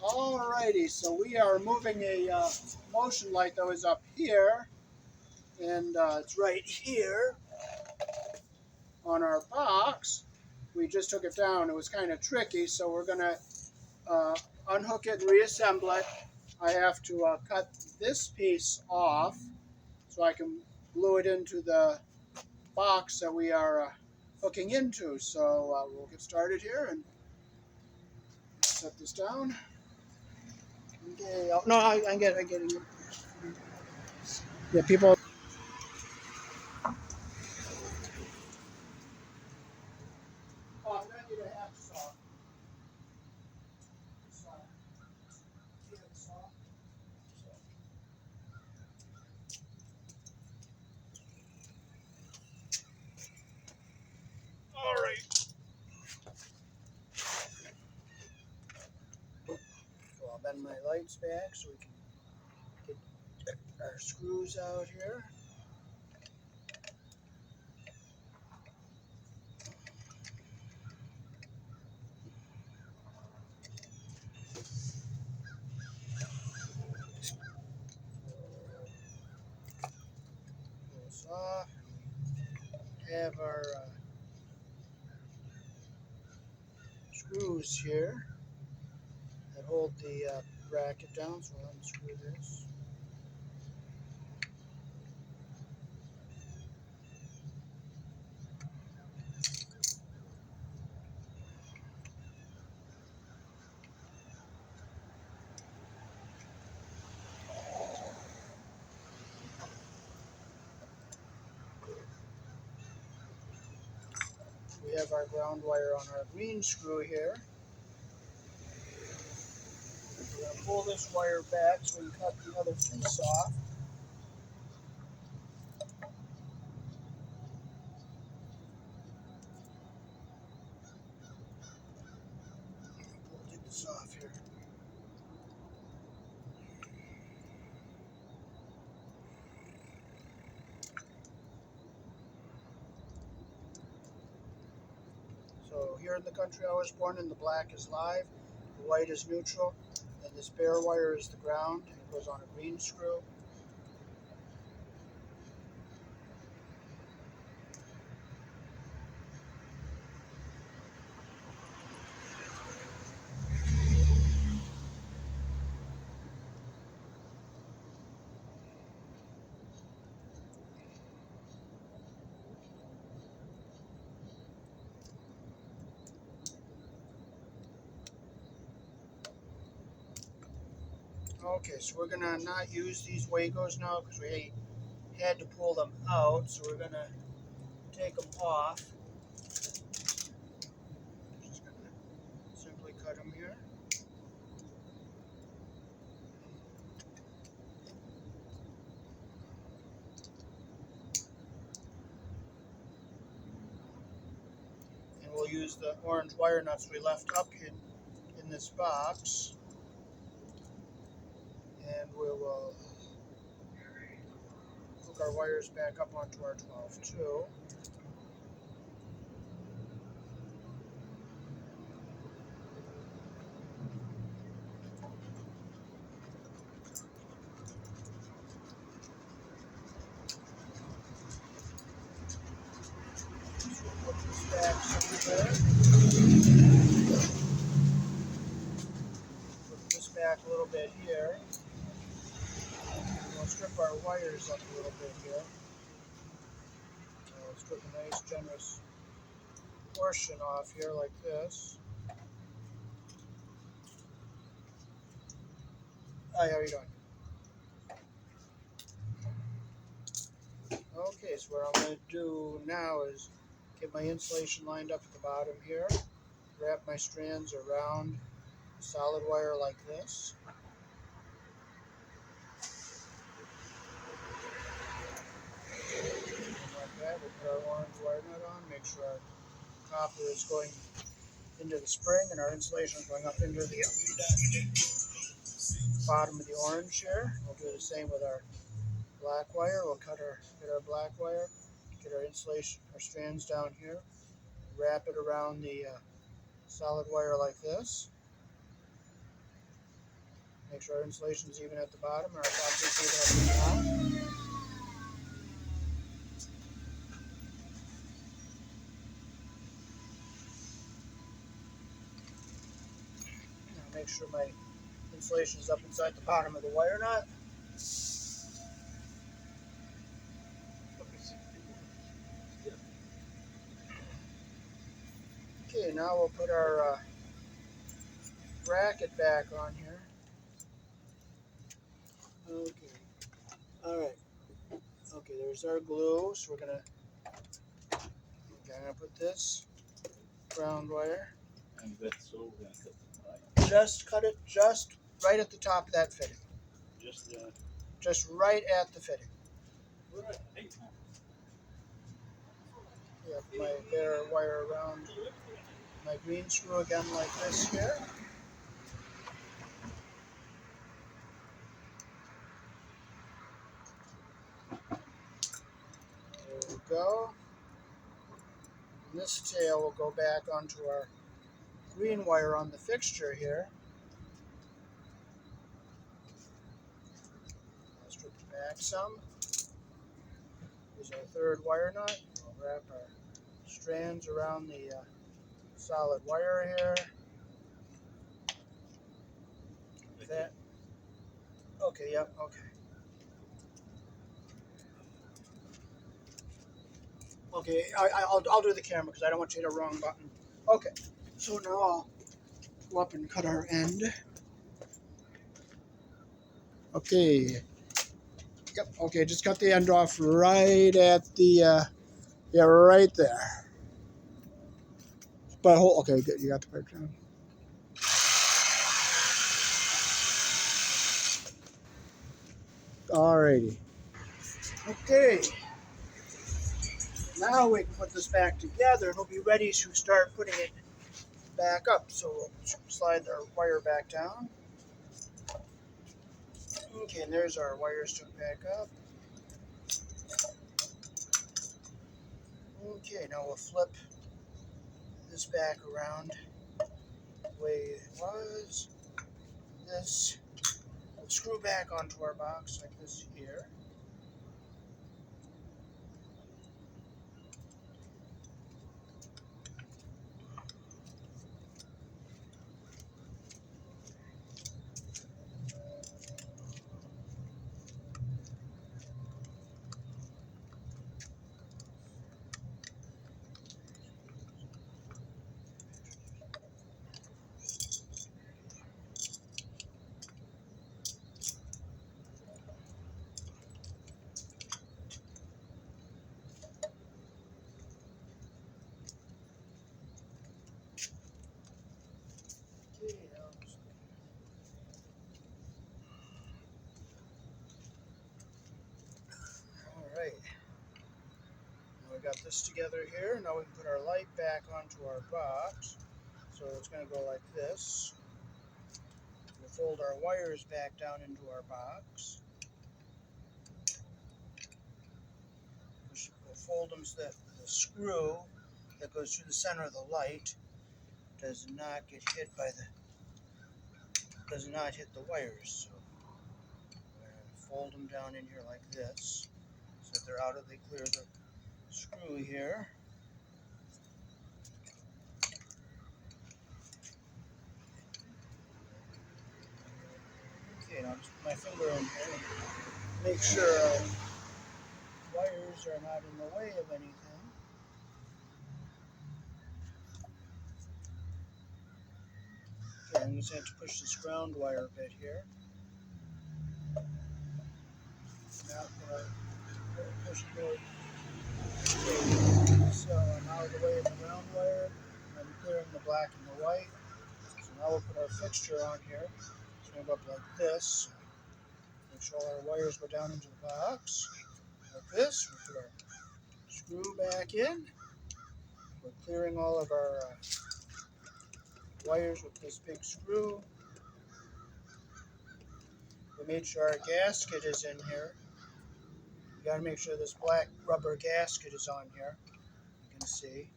Alrighty, so we are moving a motion light that was up here, and it's right here on our box. We just took it down. It was kind of tricky, so we're going to unhook it and reassemble it. I have to cut this piece off so I can glue it into the box that we are hooking into. So we'll get started here and set this down. Okay. Oh, no, I get it. Yeah, people. Oh, I'm gonna need a hacksaw. All right. So I'll bend my lights back so we can get our screws out here. Pull this off. Have our screws here that hold the bracket down. So I'll unscrew this. We have our ground wire on our green screw here. We're going to pull this wire back so we can cut the other piece off. We'll take this off here. So here in the country I was born in, the black is live, the white is neutral, and this bare wire is the ground. It goes on a green screw. Okay, so we're going to not use these Wagos now because we had to pull them out, so we're going to take them off. Just going to simply cut them here. And we'll use the orange wire nuts we left up in this box. And we will hook our wires back up onto our 12-2. Put this back somewhere. Put this back a little bit here. We'll strip our wires up a little bit here. We'll strip a nice generous portion off here like this. Hi, how are you doing? Okay, so what I'm going to do now is get my insulation lined up at the bottom here. Wrap my strands around the solid wire like this. Like that, we'll put our orange wire nut on, make sure our copper is going into the spring and our insulation is going up into the bottom of the orange here. We'll do the same with our black wire. We'll get our black wire, get our insulation, our strands down here, wrap it around the solid wire like this. Make sure our insulation is even at the bottom, or our box is even at the top. Now make sure my insulation is up inside the bottom of the wire nut. Okay, now we'll put our bracket back on here. Okay. All right. Okay, there's our glue. So we're gonna put this ground wire. And that's all we're gonna cut it, right? Just cut it just right at the top of that fitting. Just right at the fitting. right. Yep, my bare wire around my green screw again like this here. There we go. And this tail will go back onto our green wire on the fixture here. I'll strip it back some. Here's our third wire nut. We'll wrap our strands around the solid wire here. That. Okay, yep, okay. Okay, I'll do the camera because I don't want you to hit a wrong button. Okay, so now I'll go up and cut our end. Okay. Yep, okay, just cut the end off right at the, yeah, right there. But hold, okay, good, you got the pipe down. Alrighty. Okay. Now we can put this back together and we'll be ready to start putting it back up. So we'll slide our wire back down. Okay, and there's our wires to back up. Okay, now we'll flip this back around the way it was. This, we'll screw back onto our box like this here. Alright. Now we got this together here. Now we can put our light back onto our box. So it's going to go like this. We'll fold our wires back down into our box. We'll fold them so that the screw that goes through the center of the light does not get hit by does not hit the wires. So we're going to fold them down in here like this, so that they're out of, they clear the screw here. Okay, now just put my finger in here and make sure our wires are not in the way of anything. Okay, I'm just going to have to push this ground wire a bit here. Now I'm going to push it more. So I'm out of the way of the ground wire. I'm clearing the black and the white. So now we'll put our fixture on here. It's going to go up like this. Make sure all our wires go down into the box. Like this. We'll put our screw back in. We're clearing all of our wires with this big screw. We made sure our gasket is in here. You got to make sure this black rubber gasket is on here. You can see.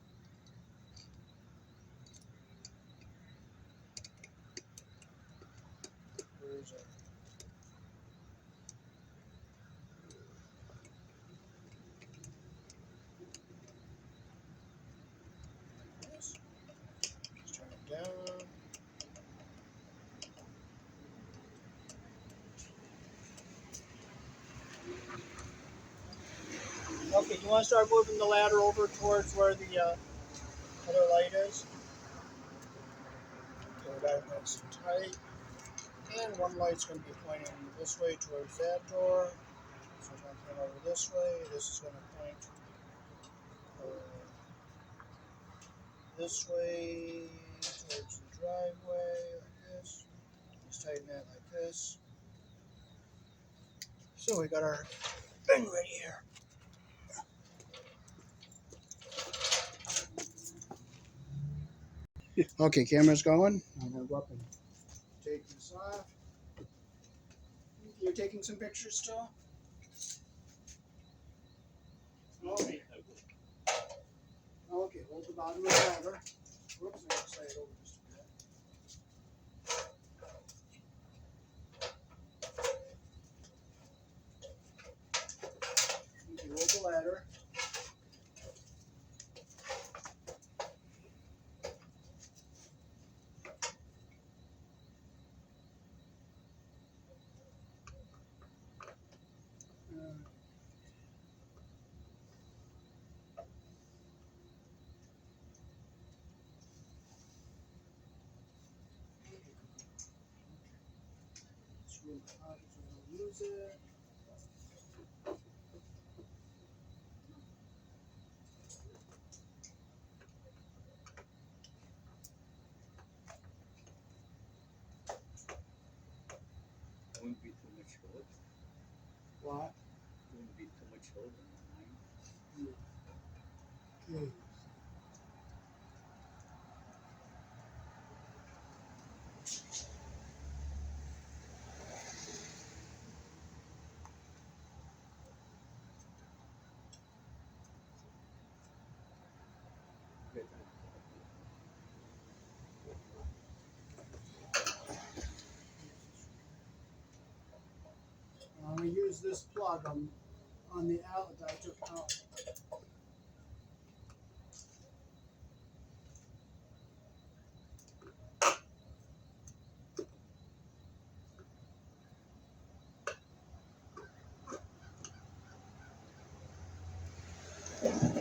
There There's a this. Just turn it down. Okay, you want to start moving the ladder over towards where the other light is? Okay, we got it nice and tight. And one light's going to be pointing this way towards that door. So it's going to point over this way. This is going to point this way towards the driveway, like this. Just tighten that like this. So we got our thing right here. Okay, camera's going. I'm going to go up and take this off. You're taking some pictures still? Okay. Okay, hold the bottom of the lever. Whoops, I got to slide it over just a bit. Okay, hold the ladder. It's really hot, so I'm going to lose it. Wouldn't be too much load. What? Wouldn't be too much load in the line. Okay. I'm going to use this plug on the outlet that I took out.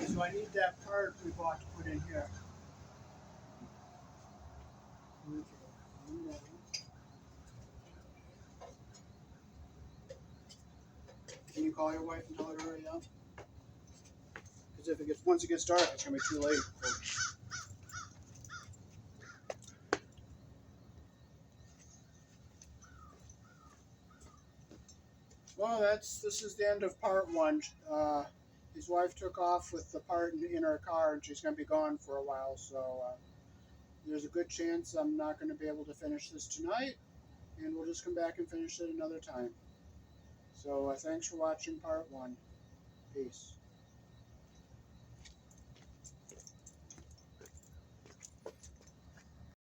So I need that part we bought to put in here. Okay. Can you call your wife and tell her to hurry up? Because if once it gets dark, it's gonna be too late. Well, this is the end of part one. His wife took off with the part in her car, and she's gonna be gone for a while. So there's a good chance I'm not gonna be able to finish this tonight, and we'll just come back and finish it another time. So thanks for watching part one. Peace.